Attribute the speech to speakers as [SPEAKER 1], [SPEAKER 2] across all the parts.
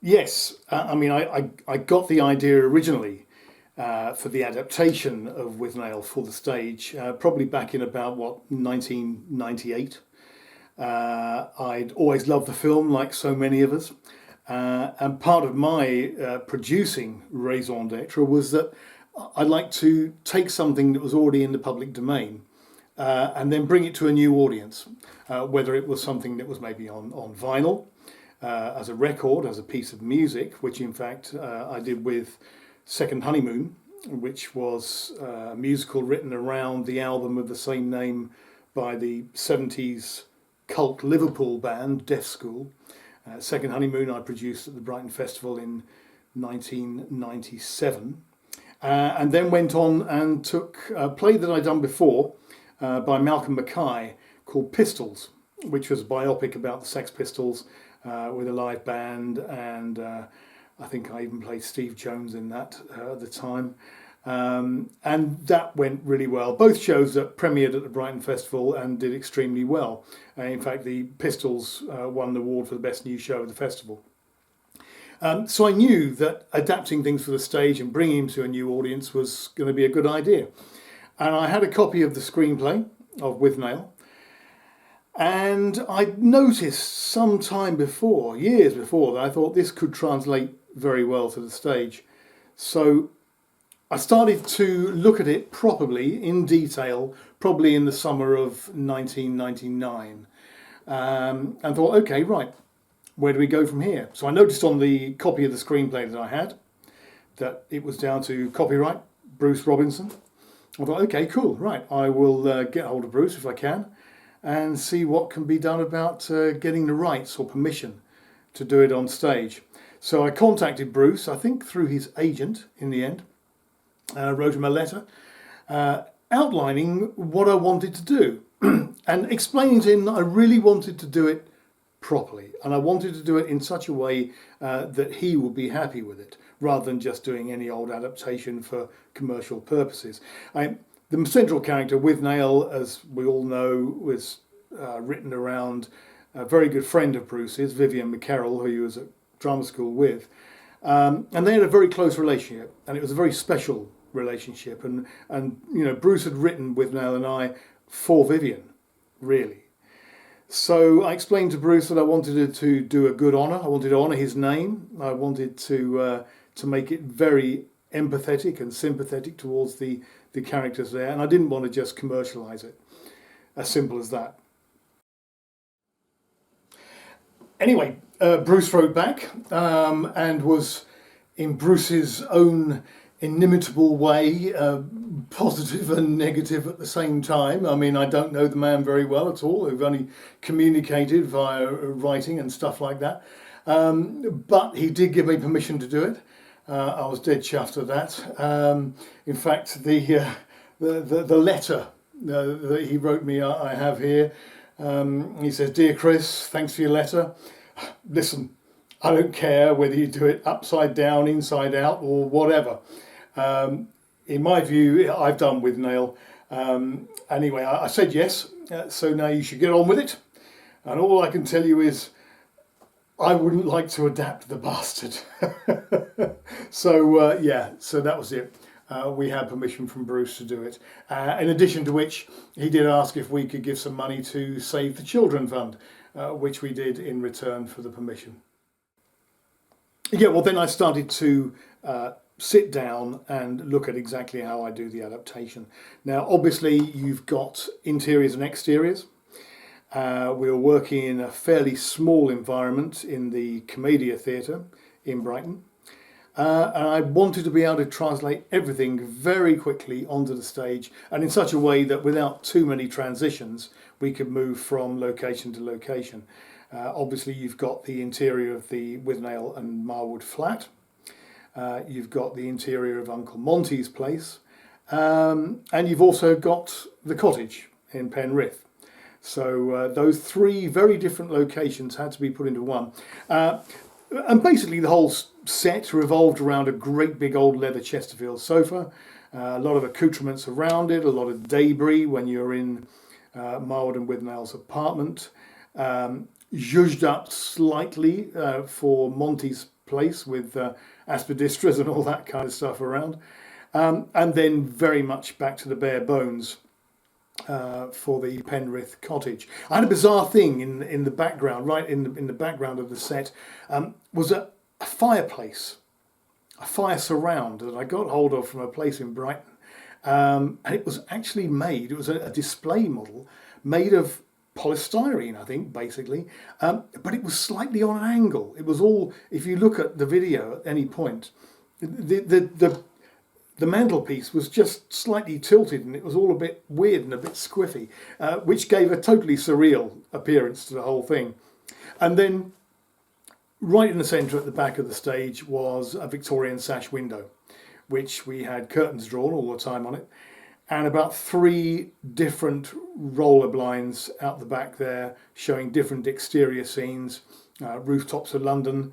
[SPEAKER 1] Yes, I got the idea originally for the adaptation of Withnail for the stage, probably back in about, 1998. I'd always loved the film, like so many of us. And part of my producing raison d'etre was that I'd like to take something that was already in the public domain and then bring it to a new audience, whether it was something that was maybe on vinyl, as a record, as a piece of music, which in fact I did with Second Honeymoon, which was a musical written around the album of the same name by the 70s cult Liverpool band Deaf School. Second Honeymoon I produced at the Brighton Festival in 1997. And then went on and took a play that I'd done before by Malcolm Mackay called Pistols, which was a biopic about the Sex Pistols with a live band, and I think I even played Steve Jones in that at the time. And that went really well. Both shows that premiered at the Brighton Festival and did extremely well. In fact, the Pistols won the award for the best new show of the festival. So I knew that adapting things for the stage and bringing them to a new audience was going to be a good idea. And I had a copy of the screenplay of Withnail, and I'd noticed some time before, years before, that I thought this could translate very well to the stage. So I started to look at it properly, in detail, probably in the summer of 1999, and thought, okay, right, where do we go from here? So I noticed on the copy of the screenplay that I had that it was down to copyright Bruce Robinson. I thought, okay, cool, right, I will get hold of Bruce if I can and see what can be done about getting the rights or permission to do it on stage. So I contacted Bruce, I think through his agent in the end, wrote him a letter outlining what I wanted to do and explaining to him that I really wanted to do it properly, and I wanted to do it in such a way that he would be happy with it, rather than just doing any old adaptation for commercial purposes. The central character, Withnail, as we all know, was written around a very good friend of Bruce's, Vivian McCarroll, who he was at drama school with, and they had a very close relationship, and it was a very special relationship. And Bruce had written Withnail and I for Vivian, really. So I explained to Bruce that I wanted to do a good honour. I wanted to honour his name. I wanted to make it very empathetic and sympathetic towards the characters there, and I didn't want to just commercialise it. As simple as that. Anyway, Bruce wrote back and was, in Bruce's own inimitable way, positive and negative at the same time. I mean, I don't know the man very well at all. We've only communicated via writing and stuff like that. But he did give me permission to do it. I was dead chuffed at that. In fact, the letter that he wrote me, I have here. He says, "Dear Chris, thanks for your letter. Listen, I don't care whether you do it upside down, inside out, or whatever. In my view, I've done Withnail. Anyway, I said yes, so now you should get on with it. And all I can tell you is I wouldn't like to adapt the bastard." So that was it. We had permission from Bruce to do it. In addition to which, he did ask if we could give some money to Save the Children Fund, which we did in return for the permission. Yeah, well, then I started to sit down and look at exactly how I do the adaptation. Now, obviously, you've got interiors and exteriors. We were working in a fairly small environment in the Commedia Theatre in Brighton. And I wanted to be able to translate everything very quickly onto the stage, and in such a way that without too many transitions, we could move from location to location. Obviously, you've got the interior of the Withnail and Marwood flat. You've got the interior of Uncle Monty's place. And you've also got the cottage in Penrith. So those three very different locations had to be put into one. And basically the whole set revolved around a great big old leather Chesterfield sofa, a lot of accoutrements around it, a lot of debris when you're in Marwood and Withnail's apartment. zhuzhed up slightly for Monty's place with aspidistras and all that kind of stuff around. And then very much back to the bare bones for the Penrith cottage. I had a bizarre thing in the background, right in the background of the set, was a fireplace, a fire surround that I got hold of from a place in Brighton. And it was actually made, it was a display model made of polystyrene, I think, basically, but it was slightly on an angle. It was all, if you look at the video at any point, the mantelpiece was just slightly tilted, and it was all a bit weird and a bit squiffy, which gave a totally surreal appearance to the whole thing. And then right in the centre at the back of the stage was a Victorian sash window, which we had curtains drawn all the time on it, and about 3 different roller blinds out the back there showing different exterior scenes, rooftops of London,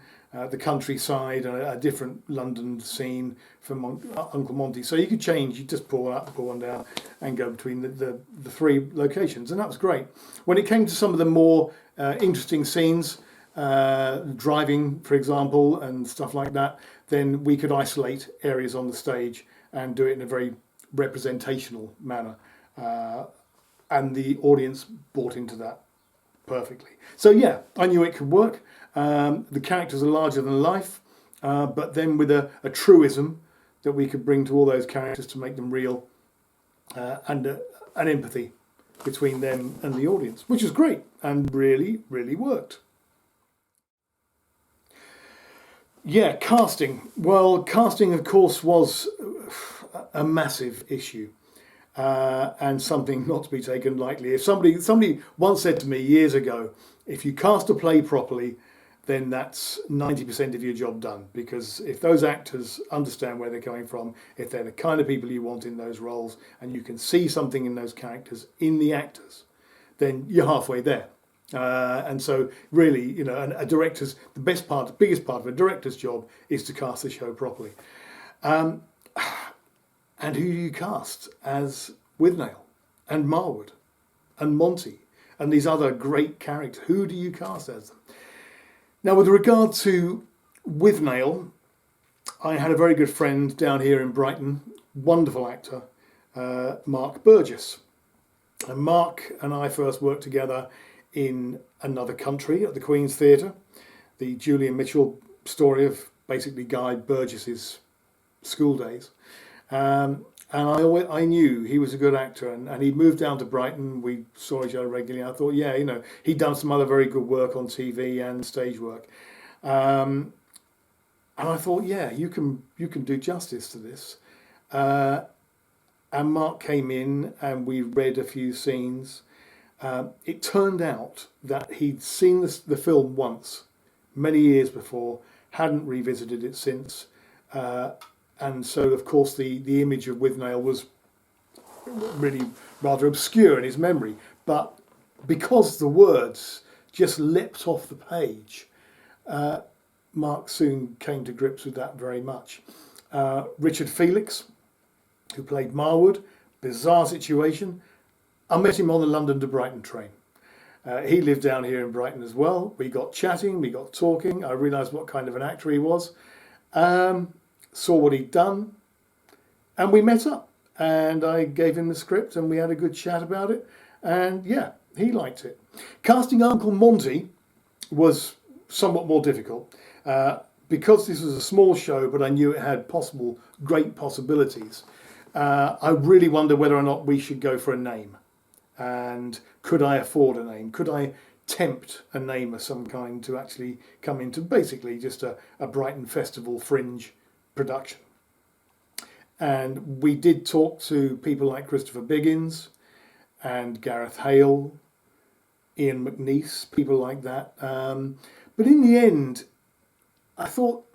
[SPEAKER 1] the countryside, a different London scene from Uncle Monty. So you could change, you just pull up, pull one down and go between the 3 locations, and that was great. When it came to some of the more interesting scenes, driving, for example, and stuff like that, then we could isolate areas on the stage and do it in a very representational manner. And the audience bought into that perfectly. So yeah, I knew it could work. The characters are larger than life, but then with a truism that we could bring to all those characters to make them real, and an empathy between them and the audience, which was great and really, really worked. Yeah, casting. Well, casting, of course, was a massive issue, and something not to be taken lightly. If somebody once said to me years ago, if you cast a play properly, then that's 90% of your job done. Because if those actors understand where they're coming from, if they're the kind of people you want in those roles, and you can see something in those characters, in the actors, then you're halfway there. And so really, you know, a director's, the biggest part of a director's job is to cast the show properly. And who do you cast as Withnail and Marwood and Monty and these other great characters? Who do you cast as them? Now, with regard to Withnail, I had a very good friend down here in Brighton, wonderful actor, Mark Burgess. And Mark and I first worked together in Another Country at the Queen's Theatre, the Julian Mitchell story of basically Guy Burgess's school days. And I knew he was a good actor, and he moved down to Brighton. We saw each other regularly. I thought, yeah, you know, he'd done some other very good work on TV and stage work. And I thought, yeah, you can do justice to this. And Mark came in and we read a few scenes. It turned out that he'd seen the film once, many years before, hadn't revisited it since. And so, of course, the image of Withnail was really rather obscure in his memory. But because the words just leapt off the page, Mark soon came to grips with that very much. Richard Felix, who played Marwood, bizarre situation. I met him on the London to Brighton train. He lived down here in Brighton as well. We got chatting, we got talking. I realised what kind of an actor he was. Saw what he'd done, and we met up. And I gave him the script, and we had a good chat about it. And yeah, he liked it. Casting Uncle Monty was somewhat more difficult because this was a small show, but I knew it had great possibilities. I really wonder whether or not we should go for a name. And could I afford a name? Could I tempt a name of some kind to actually come into basically just a Brighton Festival Fringe production? And we did talk to people like Christopher Biggins and Gareth Hale, Ian McNeice, people like that. But in the end, I thought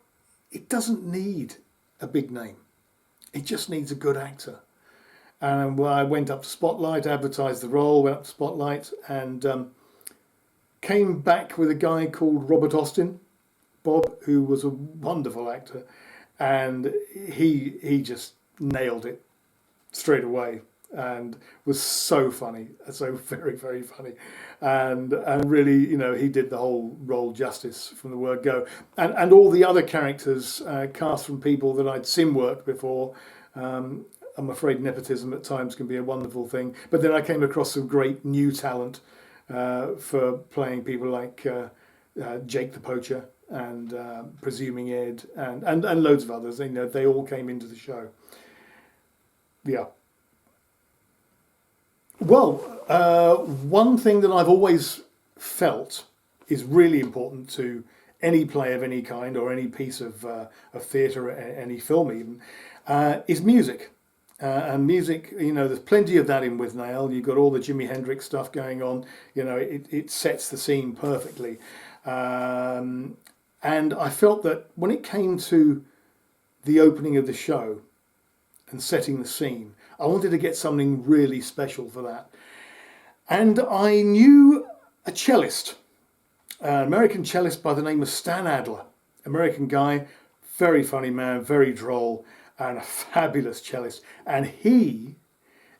[SPEAKER 1] it doesn't need a big name. It just needs a good actor. And I went up to Spotlight, advertised the role, went up to Spotlight, and came back with a guy called Robert Austin, Bob, who was a wonderful actor, and he just nailed it straight away. and was so funny, so very, very funny, and really, he did the whole role justice from the word go, and all the other characters cast from people that I'd seen work before. I'm afraid nepotism at times can be a wonderful thing, but then I came across some great new talent for playing people like Jake the Poacher and Presuming Ed and loads of others. They all came into the show. Yeah. Well, one thing that I've always felt is really important to any play of any kind or any piece of theatre, any film even, is music. And music, there's plenty of that in Withnail. You've got all the Jimi Hendrix stuff going on. It sets the scene perfectly. And I felt that when it came to the opening of the show and setting the scene, I wanted to get something really special for that. And I knew a cellist, an American cellist by the name of Stan Adler. American guy, very funny man, very droll, and a fabulous cellist. And he,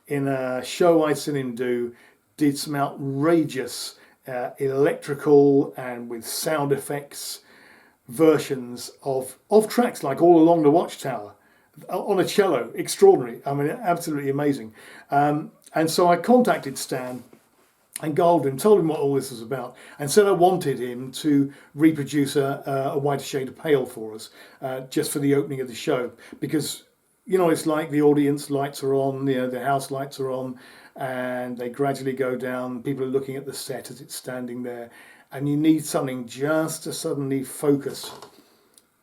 [SPEAKER 1] in a show I'd seen him do, did some outrageous electrical and with sound effects versions of tracks like All Along the Watchtower on a cello. Extraordinary. I mean, absolutely amazing. And so I contacted Stan and gulled him, told him what all this was about, and said I wanted him to reproduce a Whiter Shade of Pale for us, just for the opening of the show. Because, it's like the audience lights are on, the house lights are on, and they gradually go down. People are looking at the set as it's standing there, and you need something just to suddenly focus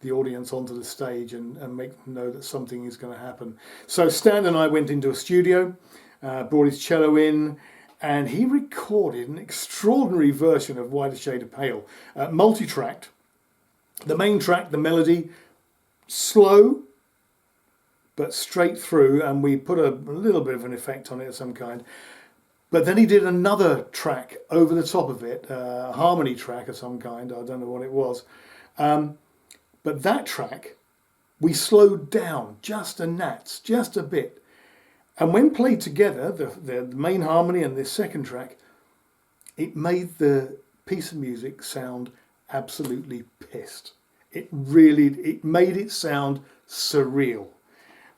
[SPEAKER 1] the audience onto the stage and make them know that something is going to happen. So Stan and I went into a studio, brought his cello in, and he recorded an extraordinary version of Whiter Shade of Pale, multi-tracked. The main track, the melody, slow, but straight through, and we put a little bit of an effect on it of some kind. But then he did another track over the top of it, a harmony track of some kind, I don't know what it was. But that track, we slowed down just a gnats, just a bit. And when played together, the main harmony and this second track, it made the piece of music sound absolutely pissed. It made it sound surreal.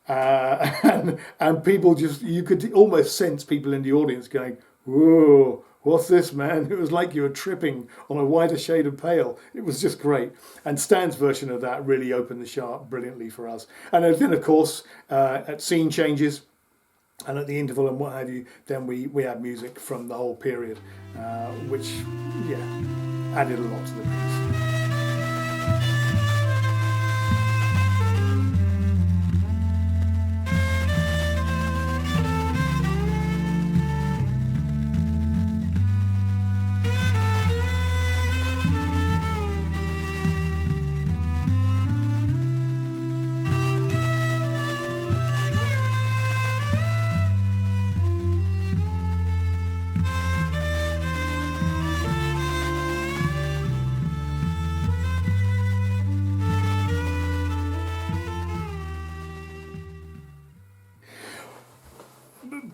[SPEAKER 1] And people you could almost sense people in the audience going, whoa, what's this, man? It was like you were tripping on a Whiter Shade of Pale. It was just great. And Stan's version of that really opened the show up brilliantly for us. And then, of course, at scene changes, and at the interval and what have you, then we had music from the whole period, which, added a lot to the piece.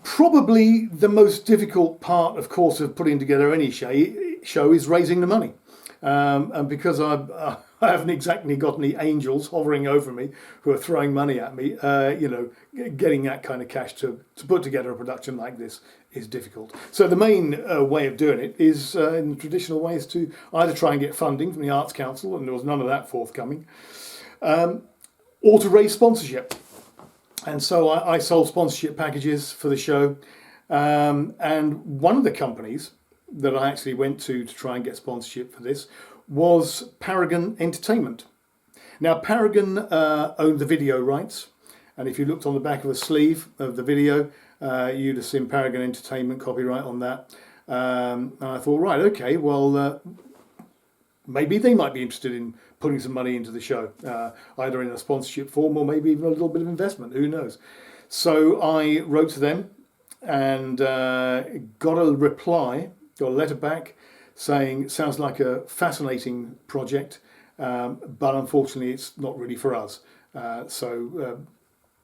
[SPEAKER 1] Probably the most difficult part, of course, of putting together any show is raising the money. And because I haven't exactly got any angels hovering over me who are throwing money at me, getting that kind of cash to put together a production like this is difficult. So the main way of doing it is, in the traditional way, is to either try and get funding from the Arts Council, and there was none of that forthcoming, or to raise sponsorship. And so I sold sponsorship packages for the show. And one of the companies that I actually went to try and get sponsorship for this was Paragon Entertainment. Now, Paragon owned the video rights. And if you looked on the back of a sleeve of the video, you'd have seen Paragon Entertainment copyright on that. And I thought, right, okay, well, maybe they might be interested in putting some money into the show, either in a sponsorship form or maybe even a little bit of investment, who knows. So I wrote to them and got a letter back saying, sounds like a fascinating project, but unfortunately it's not really for us. So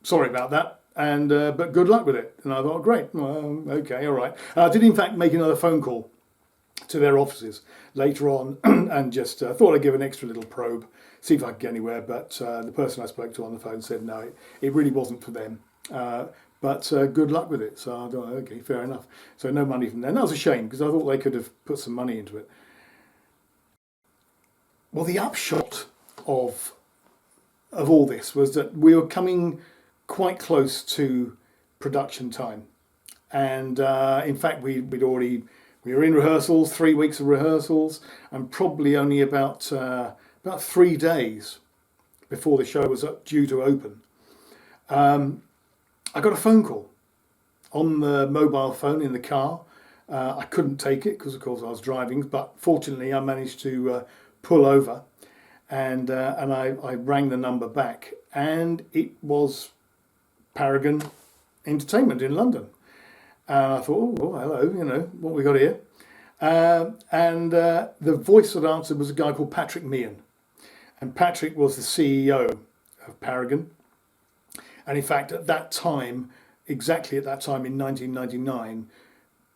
[SPEAKER 1] sorry about that. but good luck with it. And I thought, great, well, okay, all right. I did in fact make another phone call to their offices later on and just thought I'd give an extra little probe, see if I could get anywhere. But the person I spoke to on the phone said no, it really wasn't for them. But good luck with it. So I thought, okay, fair enough. So no money from them. That was a shame because I thought they could have put some money into it. Well, the upshot of all this was that we were coming quite close to production time. And in fact, we were in rehearsals, 3 weeks of rehearsals, and probably only about 3 days before the show was due to open. I got a phone call on the mobile phone in the car. I couldn't take it because, of course, I was driving, but fortunately I managed to pull over and I rang the number back, and it was Paragon Entertainment in London. And I thought, oh, hello, what we got here? And the voice that answered was a guy called Patrick Meehan. And Patrick was the CEO of Paragon. And in fact, at that time, exactly at that time in 1999,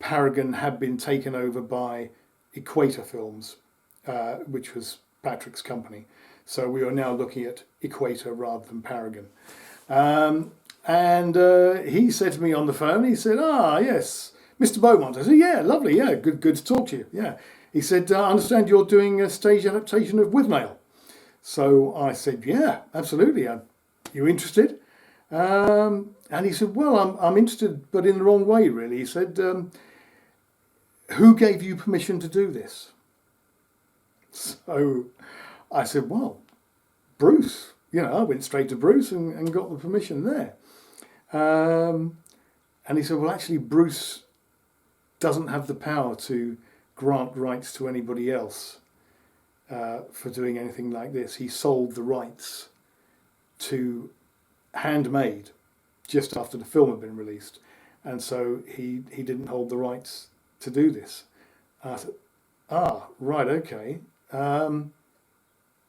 [SPEAKER 1] Paragon had been taken over by Equator Films, which was Patrick's company. So we are now looking at Equator rather than Paragon. And he said to me on the phone, he said, yes, Mr. Beaumont. I said, yeah, lovely, yeah, good to talk to you. Yeah. He said, I understand you're doing a stage adaptation of Withnail. So I said, yeah, absolutely. Are you interested? And he said, well, I'm interested, but in the wrong way, really. He said, who gave you permission to do this? So I said, well, Bruce. I went straight to Bruce and got the permission there. And he said, well, actually, Bruce doesn't have the power to grant rights to anybody else for doing anything like this. He sold the rights to Handmade just after the film had been released, and so he didn't hold the rights to do this. I said, right, okay.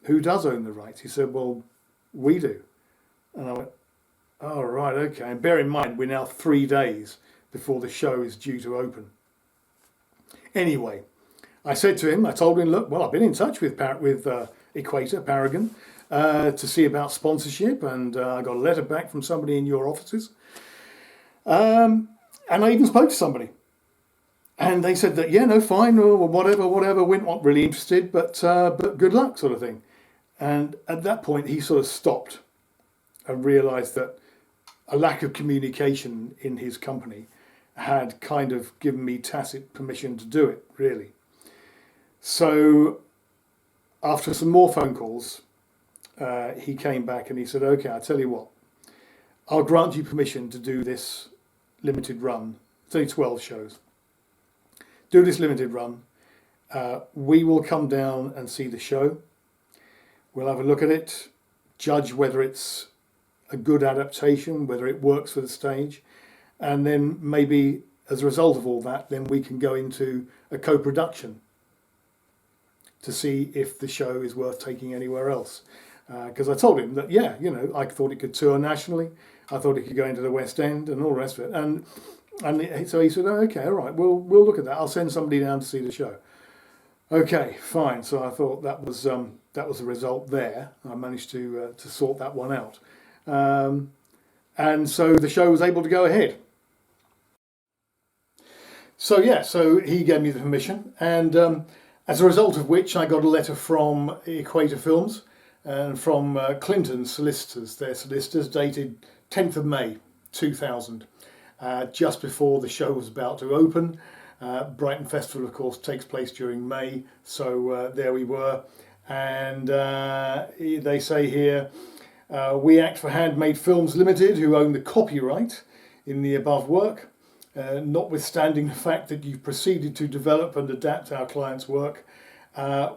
[SPEAKER 1] Who does own the rights? He said, well, we do. And I went, oh, right, okay. And bear in mind, we're now 3 days before the show is due to open. Anyway, I said to him, I told him, look, well, I've been in touch with Equator, Paragon, to see about sponsorship, and I got a letter back from somebody in your offices. And I even spoke to somebody. And they said that, yeah, no, fine, or whatever, we're not really interested, but good luck, sort of thing. And at that point, he sort of stopped and realised that a lack of communication in his company had kind of given me tacit permission to do it, really. So after some more phone calls, he came back and he said, okay, I'll tell you what, I'll grant you permission to do this limited run. It's only 12 shows. Do this limited run. We will come down and see the show. We'll have a look at it, judge whether it's a good adaptation, whether it works for the stage, and then maybe as a result of all that, then we can go into a co-production to see if the show is worth taking anywhere else. Because I told him that, yeah, I thought it could tour nationally. I thought it could go into the West End and all the rest of it. And so he said, oh, okay, all right, we'll look at that. I'll send somebody down to see the show. Okay, fine. So I thought that was the result there. I managed to sort that one out. And so the show was able to go ahead. So he gave me the permission, and as a result of which I got a letter from Equator Films and from Clinton's solicitors, their solicitors, dated 10th of May 2000, just before the show was about to open. Brighton Festival, of course, takes place during May, so there we were. And they say here, we act for Handmade Films Limited, who own the copyright in the above work. Notwithstanding the fact that you've proceeded to develop and adapt our client's work,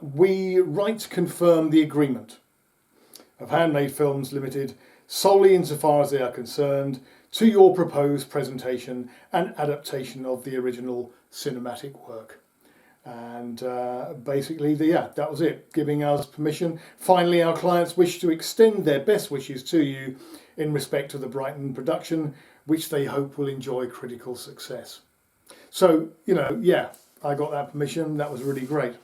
[SPEAKER 1] we write to confirm the agreement of Handmade Films Limited solely insofar as they are concerned to your proposed presentation and adaptation of the original cinematic work. And basically, that was it, giving us permission. Finally, our clients wish to extend their best wishes to you in respect to the Brighton production, which they hope will enjoy critical success. So, yeah, I got that permission. That was really great.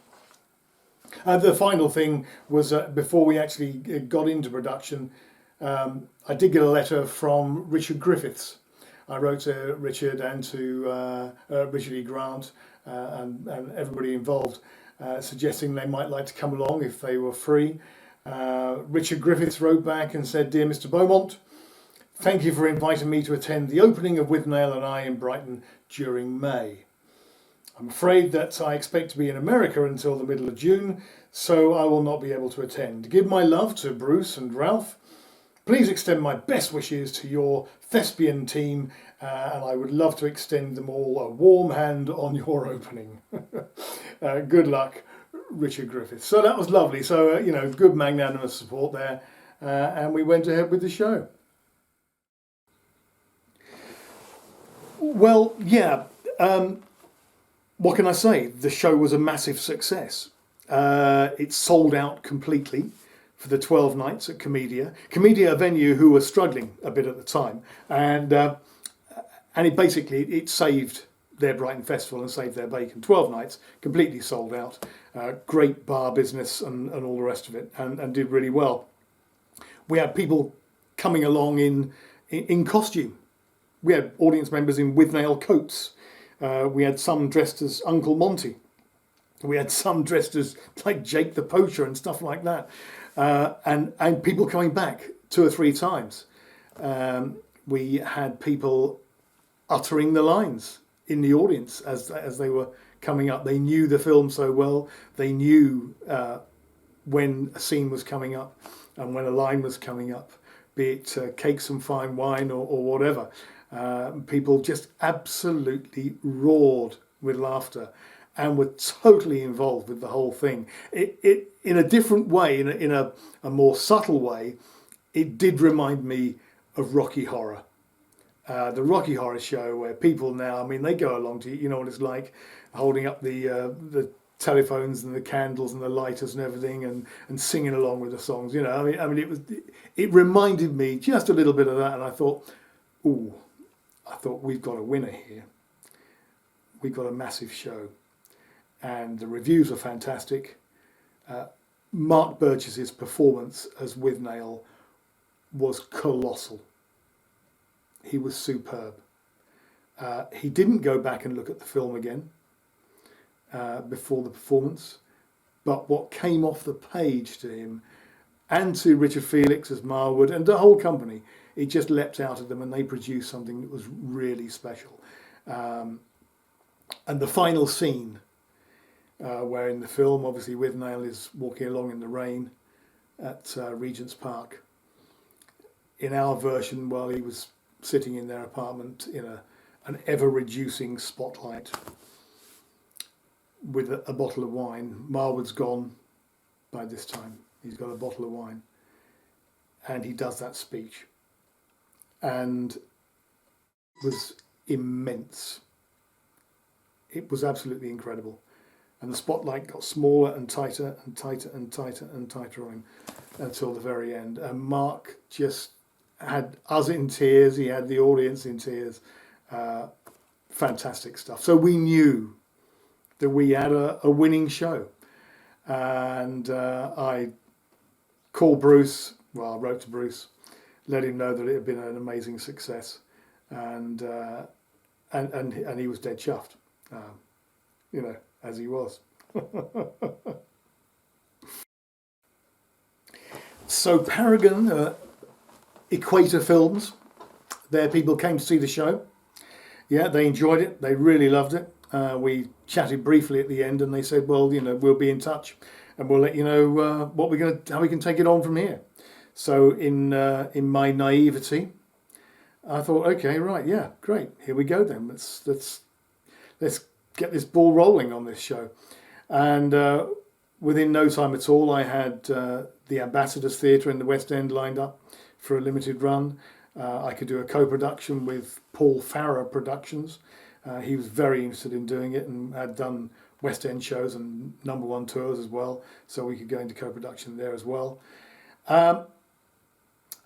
[SPEAKER 1] The final thing was before we actually got into production, I did get a letter from Richard Griffiths. I wrote to Richard and to Richard E. Grant and everybody involved, suggesting they might like to come along if they were free. Richard Griffiths wrote back and said, "Dear Mr. Beaumont, thank you for inviting me to attend the opening of Withnail and I in Brighton during May. I'm afraid that I expect to be in America until the middle of June, so I will not be able to attend. Give my love to Bruce and Ralph. Please extend my best wishes to your thespian team, and I would love to extend them all a warm hand on your opening." Good luck, Richard Griffiths. So that was lovely. So, good magnanimous support there, and we went ahead with the show. Well, yeah. What can I say? The show was a massive success. It sold out completely for the 12 nights at Comedia. Comedia, a venue who were struggling a bit at the time, and it saved their Brighton Festival and saved their bacon. 12 nights, completely sold out. Great bar business and all the rest of it, and did really well. We had people coming along in costume. We had audience members in Withnail coats. We had some dressed as Uncle Monty. We had some dressed as like Jake the Poacher and stuff like that. And people coming back 2 or 3 times. We had people uttering the lines in the audience as they were coming up. They knew the film so well. They knew when a scene was coming up and when a line was coming up, be it cakes and fine wine or whatever. People just absolutely roared with laughter and were totally involved with the whole thing. It in a different way, in a more subtle way, it did remind me of Rocky Horror. The Rocky Horror show, where people now, they go along to, what it's like, holding up the telephones and the candles and the lighters and everything, and singing along with the songs. It reminded me just a little bit of that, and I thought we've got a winner here. We've got a massive show, and the reviews are fantastic. Mark Burgess's performance as Withnail was colossal. He was superb. He didn't go back and look at the film again before the performance, but what came off the page to him and to Richard Felix as Marwood and the whole company, it just leapt out of them, and they produced something that was really special. And the final scene, where in the film, obviously, Withnail is walking along in the rain at Regent's Park. In our version, while he was sitting in their apartment in an ever-reducing spotlight with a bottle of wine. Marwood's gone by this time. He's got a bottle of wine. And he does that speech. And it was immense. It was absolutely incredible. And the spotlight got smaller and tighter and tighter and tighter and tighter on him until the very end. And Mark just had us in tears. He had the audience in tears. Fantastic stuff. So we knew that we had a winning show. And I called Bruce. Well, I wrote to Bruce, let him know that it had been an amazing success, and he was dead chuffed, as he was. So Paragon, Equator Films, their people came to see the show. Yeah, they enjoyed it. They really loved it. We chatted briefly at the end, and they said, "Well, we'll be in touch, and we'll let you know how we can take it on from here." So in my naivety, I thought, okay, right, yeah, great, here we go then. Let's get this ball rolling on this show. And within no time at all, I had the Ambassadors Theatre in the West End lined up for a limited run. I could do a co-production with Paul Farrer Productions. He was very interested in doing it and had done West End shows and number 1 tours as well, so we could go into co-production there as well.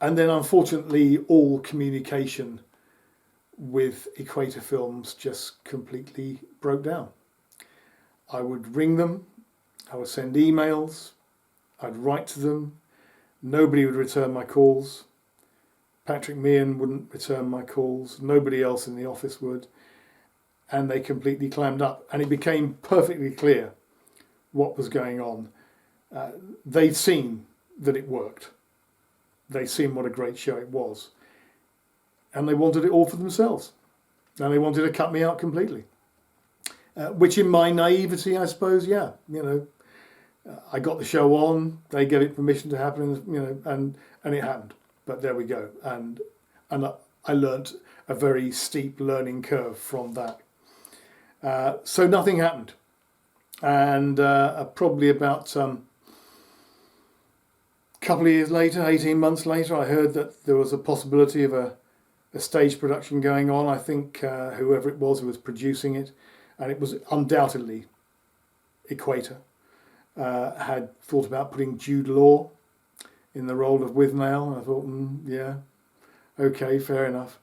[SPEAKER 1] And then unfortunately all communication with Equator Films just completely broke down. I would ring them, I would send emails, I'd write to them, nobody would return my calls. Patrick Meehan wouldn't return my calls, nobody else in the office would, and they completely clammed up. And it became perfectly clear what was going on. They'd seen that it worked. They'd seen what a great show it was. And they wanted it all for themselves. And they wanted to cut me out completely. Which in my naivety, I suppose, yeah, I got the show on, they gave it permission to happen, and it happened. But there we go. And I learnt a very steep learning curve from that. So nothing happened. And probably about a couple of years later, 18 months later, I heard that there was a possibility of a stage production going on. I think whoever it was who was producing it, and it was undoubtedly Equator, had thought about putting Jude Law in the role of Withnail. And I thought, yeah, okay, fair enough.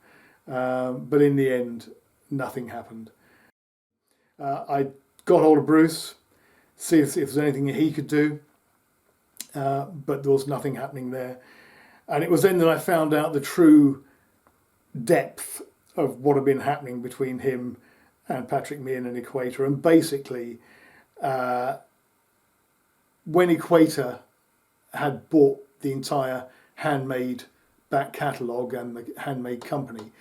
[SPEAKER 1] But in the end, nothing happened. I got hold of Bruce, see if there was anything he could do, but there was nothing happening there. And it was then that I found out the true depth of what had been happening between him and Patrick Meehan and Equator. And basically, when Equator had bought the entire Handmade back catalogue and the Handmade company,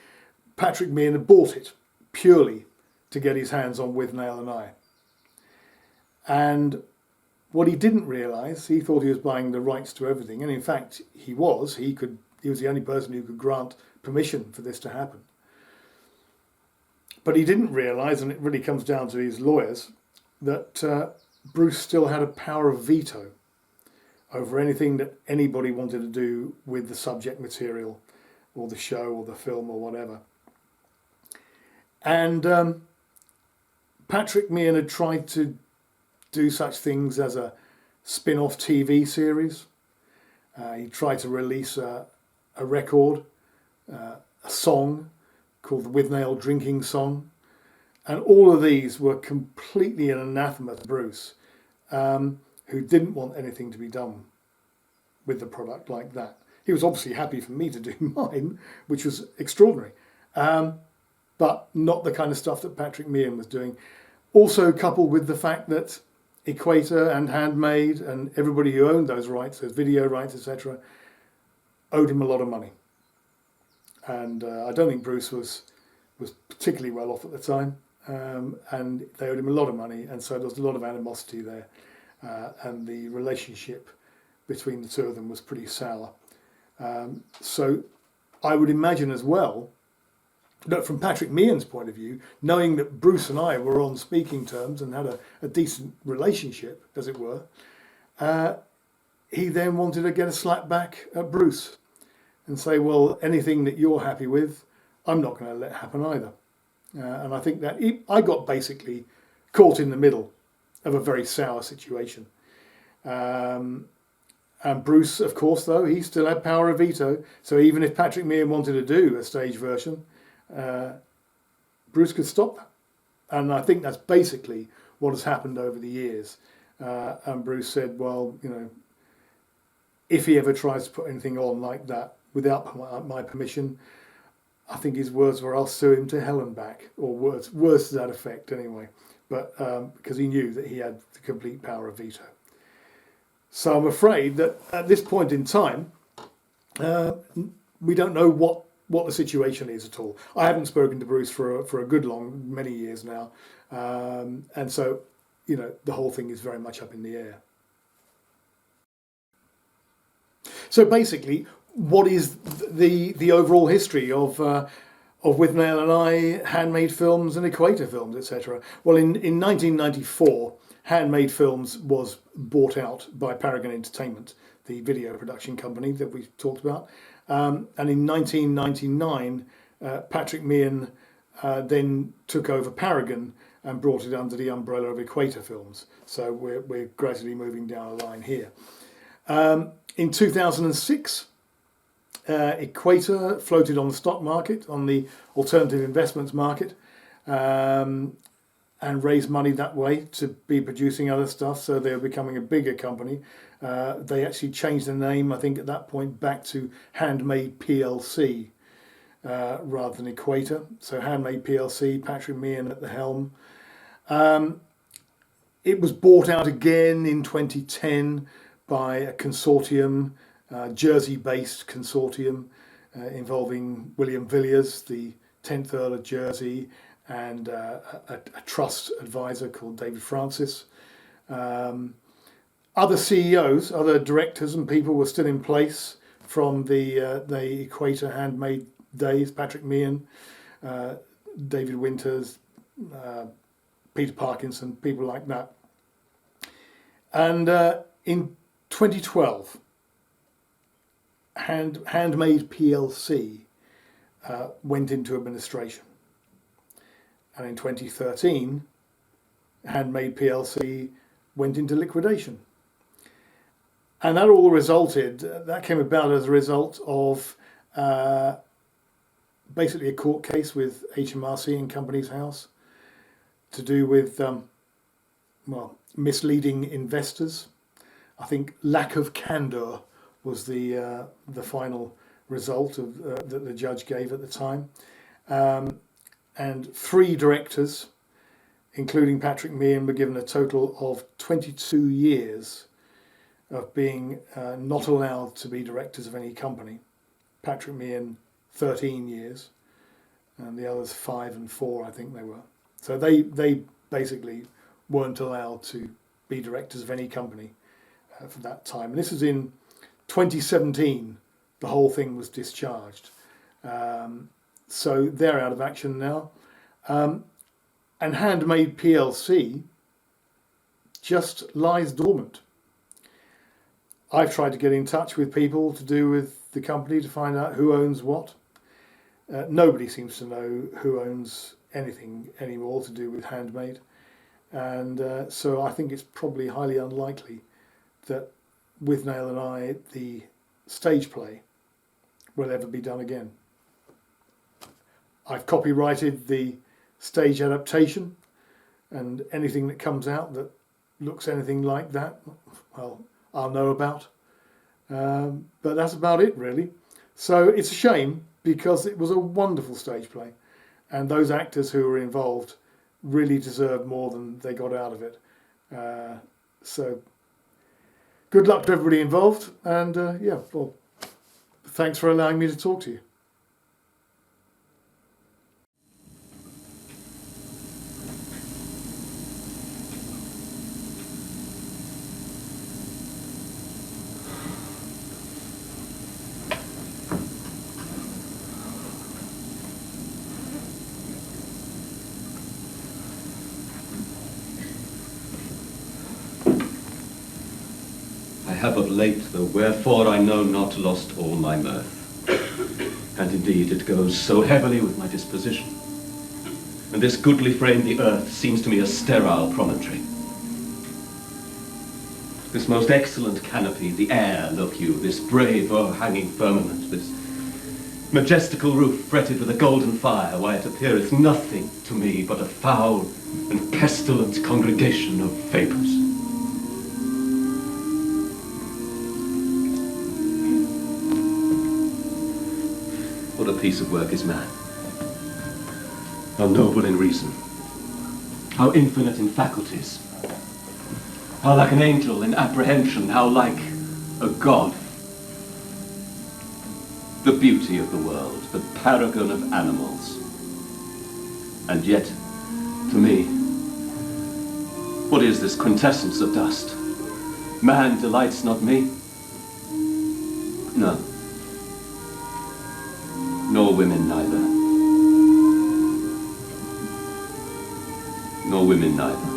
[SPEAKER 1] Patrick Meehan had bought it purely to get his hands on Withnail and I. And what he didn't realise, he thought he was buying the rights to everything, and in fact he was. He was the only person who could grant permission for this to happen. But he didn't realise, and it really comes down to his lawyers, that Bruce still had a power of veto over anything that anybody wanted to do with the subject material or the show or the film or whatever. And Patrick Meehan had tried to do such things as a spin-off TV series. He tried to release a record, a song called the Withnail Drinking Song. And all of these were completely an anathema to Bruce, who didn't want anything to be done with the product like that. He was obviously happy for me to do mine, which was extraordinary, but not the kind of stuff that Patrick Meehan was doing. Also coupled with the fact that Equator and Handmade and everybody who owned those rights, those video rights, etc., owed him a lot of money. And I don't think Bruce was particularly well off at the time, and they owed him a lot of money, and so there was a lot of animosity there, and the relationship between the two of them was pretty sour. So I would imagine as well that from Patrick Meehan's point of view, knowing that Bruce and I were on speaking terms and had a decent relationship, as it were, he then wanted to get a slap back at Bruce and say, well, anything that you're happy with, I'm not going to let happen either. And I think that I got basically caught in the middle of a very sour situation. And Bruce, of course, though, he still had power of veto. So even if Patrick Meehan wanted to do a stage version, Bruce could stop that. And I think that's basically what has happened over the years. And Bruce said, well, if he ever tries to put anything on like that without my permission, I think his words were, I'll sue him to hell and back, or words to that effect anyway. But because he knew that he had the complete power of veto. So I'm afraid that at this point in time, we don't know what the situation is at all. I haven't spoken to Bruce for a good many years now, and so the whole thing is very much up in the air. So basically, what is the overall history of Withnail and I, Handmade Films and Equator Films, etc.? Well, in 1994, Handmade Films was bought out by Paragon Entertainment, the video production company that we talked about. And in 1999, Patrick Meehan then took over Paragon and brought it under the umbrella of Equator Films. So we're gradually moving down a line here. In 2006, Equator floated on the stock market, on the alternative investments market, and raised money that way to be producing other stuff. So they were becoming a bigger company. They actually changed the name, I think, at that point back to Handmade PLC rather than Equator. So Handmade PLC, Patrick Meehan at the helm. It was bought out again in 2010 by a consortium, Jersey-based consortium, involving William Villiers, the 10th Earl of Jersey, and a trust advisor called David Francis. Other CEOs, other directors and people were still in place from the Equator Handmade days. Patrick Meehan, David Winters, Peter Parkinson, people like that. And in 2012, Handmade PLC went into administration. And in 2013, Handmade PLC went into liquidation. And that all resulted, that came about as a result of basically a court case with HMRC and Companies House to do with, misleading investors. I think lack of candour was the final result of that the judge gave at the time. And 3 directors, including Patrick Meehan, were given a total of 22 years of being not allowed to be directors of any company. Patrick Meehan, 13 years, and the others 5 and 4, I think they were. So they basically weren't allowed to be directors of any company for that time. And this was in 2017, the whole thing was discharged. So they're out of action now. And Handmade PLC just lies dormant. I've tried to get in touch with people to do with the company to find out who owns what. Nobody seems to know who owns anything anymore to do with Handmade. And so I think it's probably highly unlikely that Withnail and I, the stage play, will ever be done again. I've copyrighted the stage adaptation, and anything that comes out that looks anything like that, well, I'll know about. But that's about it, really. So it's a shame, because it was a wonderful stage play, and those actors who were involved really deserved more than they got out of it. So good luck to everybody involved, and well, thanks for allowing me to talk to you.
[SPEAKER 2] I have of late, though wherefore I know not, lost all my mirth. And indeed it goes so heavily with my disposition. And this goodly frame, the earth, seems to me a sterile promontory. This most excellent canopy, the air, look you, this brave o'erhanging firmament, this majestical roof fretted with a golden fire, why it appeareth nothing to me but a foul and pestilent congregation of vapours. What a piece of work is man. How noble in reason. How infinite in faculties. How like an angel in apprehension. How like a god. The beauty of the world. The paragon of animals. And yet, to me, what is this quintessence of dust? Man delights not me. No. Nor women neither. Nor women neither.